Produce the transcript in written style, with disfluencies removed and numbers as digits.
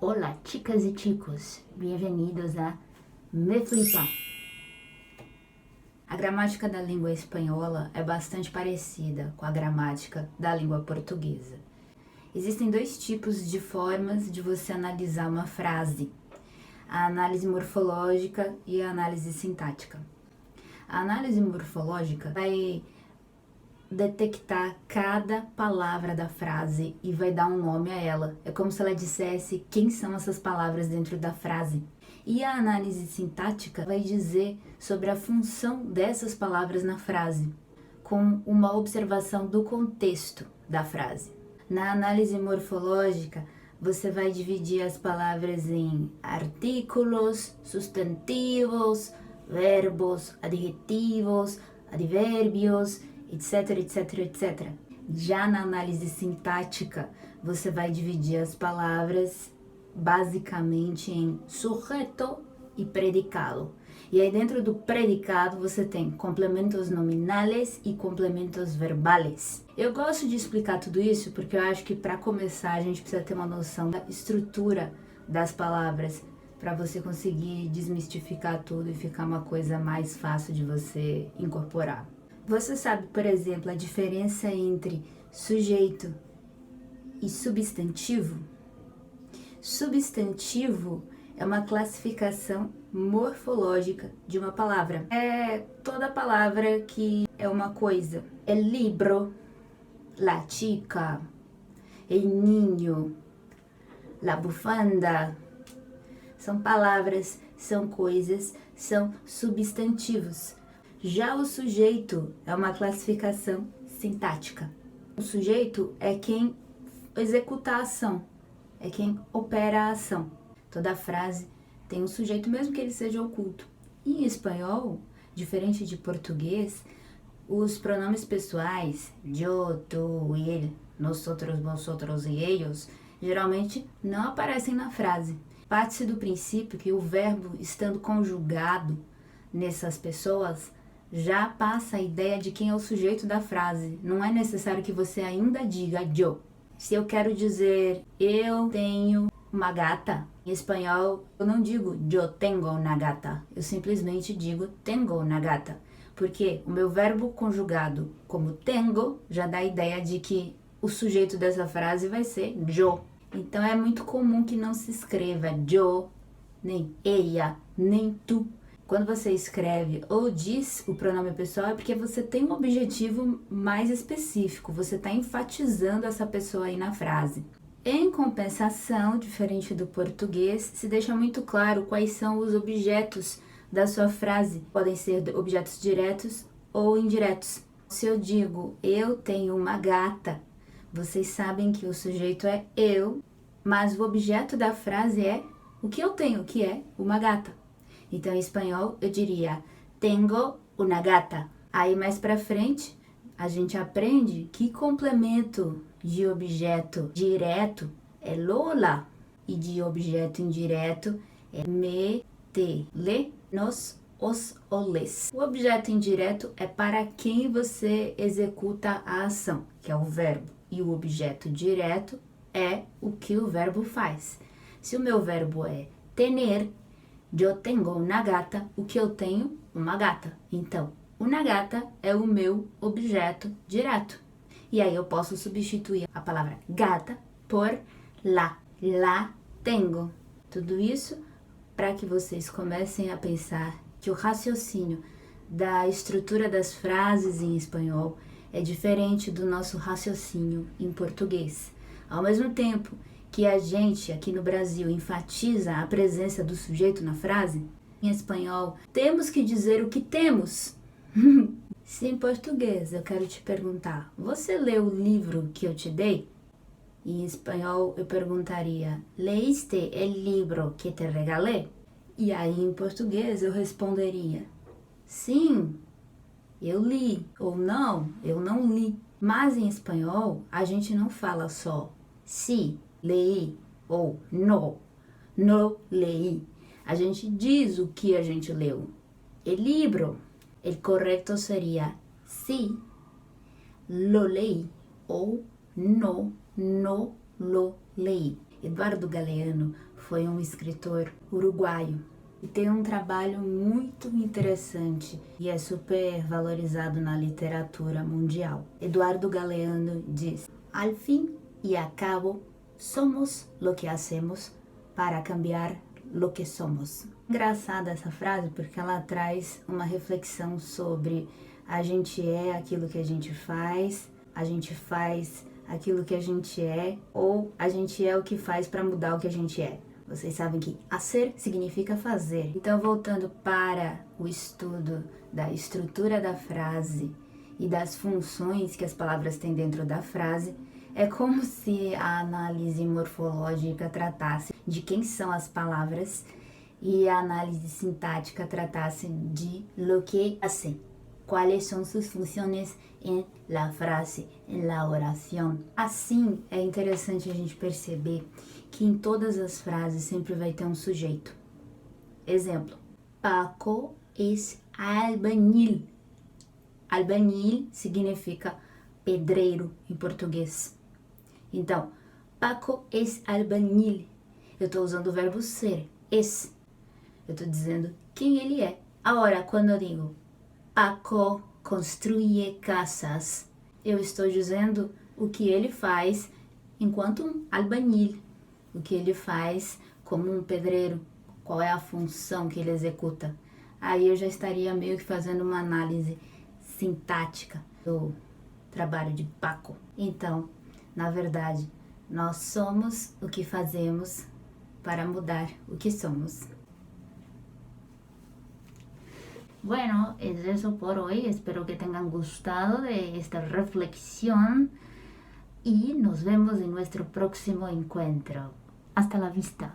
Olá, chicas e chicos, bem-vindos a Me Flipar. A gramática da língua espanhola é bastante parecida com a gramática da língua portuguesa. Existem dois tipos de formas de você analisar uma frase: a análise morfológica e a análise sintática. A análise morfológica vai detectar cada palavra da frase e vai dar um nome a ela. É como se ela dissesse quem são essas palavras dentro da frase. E a análise sintática vai dizer sobre a função dessas palavras na frase, com uma observação do contexto da frase. Na análise morfológica, você vai dividir as palavras em artículos, substantivos, verbos, adjetivos, advérbios, etc, etc, etc. Já na análise sintática, você vai dividir as palavras basicamente em sujeto e predicado. E aí dentro do predicado você tem complementos nominais e complementos verbais. Eu gosto de explicar tudo isso porque eu acho que para começar a gente precisa ter uma noção da estrutura das palavras para você conseguir desmistificar tudo e ficar uma coisa mais fácil de você incorporar. Você sabe, por exemplo, a diferença entre sujeito e substantivo? Substantivo é uma classificação morfológica de uma palavra. É toda palavra que é uma coisa. El libro, la chica, el niño, la bufanda. São palavras, são coisas, são substantivos. Já o sujeito é uma classificação sintática. O sujeito é quem executa a ação, é quem opera a ação. Toda frase tem um sujeito, mesmo que ele seja oculto. E em espanhol, diferente de português, os pronomes pessoais, yo, tu, ele, nosotros, vosotros e ellos, geralmente não aparecem na frase. Parte-se do princípio que o verbo, estando conjugado nessas pessoas, já passa a ideia de quem é o sujeito da frase. Não é necessário que você ainda diga yo. Se eu quero dizer eu tenho uma gata, em espanhol eu não digo yo tengo una gata, eu simplesmente digo tengo una gata, porque o meu verbo conjugado como tengo já dá a ideia de que o sujeito dessa frase vai ser yo. Então é muito comum que não se escreva yo, nem ella, nem tu. Quando você escreve ou diz o pronome pessoal é porque você tem um objetivo mais específico, você está enfatizando essa pessoa aí na frase. Em compensação, diferente do português, se deixa muito claro quais são os objetos da sua frase. Podem ser objetos diretos ou indiretos. Se eu digo eu tenho uma gata, vocês sabem que o sujeito é eu, mas o objeto da frase é o que eu tenho, que é uma gata. Então, em espanhol, eu diria, tengo una gata. Aí, mais pra frente, a gente aprende que complemento de objeto direto é Lola e de objeto indireto é me, te, le, nos, os, oles. O objeto indireto é para quem você executa a ação, que é o verbo. E o objeto direto é o que o verbo faz. Se o meu verbo é tener, eu tenho uma gata, o que eu tenho? Uma gata. Então, uma gata é o meu objeto direto. E aí eu posso substituir a palavra gata por la. La tengo. Tudo isso para que vocês comecem a pensar que o raciocínio da estrutura das frases em espanhol é diferente do nosso raciocínio em português. Ao mesmo tempo que a gente aqui no Brasil enfatiza a presença do sujeito na frase, em espanhol temos que dizer o que temos. Se em português eu quero te perguntar, você leu o livro que eu te dei? E em espanhol eu perguntaria, leíste el libro que te regalé? E aí em português eu responderia, sim, eu li, ou não, eu não li. Mas em espanhol a gente não fala só si, leí ou no leí. A gente diz o que a gente leu. El libro, el correto seria sí, lo leí ou no lo leí. Eduardo Galeano foi um escritor uruguaio e tem um trabalho muito interessante e é super valorizado na literatura mundial. Eduardo Galeano diz: al fin y a cabo, somos lo que hacemos para cambiar lo que somos. Engraçada essa frase porque ela traz uma reflexão sobre a gente é aquilo que a gente faz aquilo que a gente é, ou a gente é o que faz para mudar o que a gente é. Vocês sabem que hacer significa fazer. Então, voltando para o estudo da estrutura da frase e das funções que as palavras têm dentro da frase, é como se a análise morfológica tratasse de quem são as palavras e a análise sintática tratasse de lo que hacen. Quais são suas funções em la frase, em la oração. Assim, é interessante a gente perceber que em todas as frases sempre vai ter um sujeito. Exemplo: Paco es albañil. Albañil significa pedreiro em português. Então, Paco es albañil. Eu estou usando o verbo ser, es. Eu estou dizendo quem ele é. Agora, quando eu digo Paco construye casas, eu estou dizendo o que ele faz enquanto um albañil, o que ele faz como um pedreiro, qual é a função que ele executa. Aí eu já estaria meio que fazendo uma análise sintática do trabalho de Paco. Então, na verdade, nós somos o que fazemos para mudar o que somos. Bueno, es eso por hoy. Espero que tengan gustado de esta reflexión y nos vemos en nuestro próximo encuentro. Hasta la vista.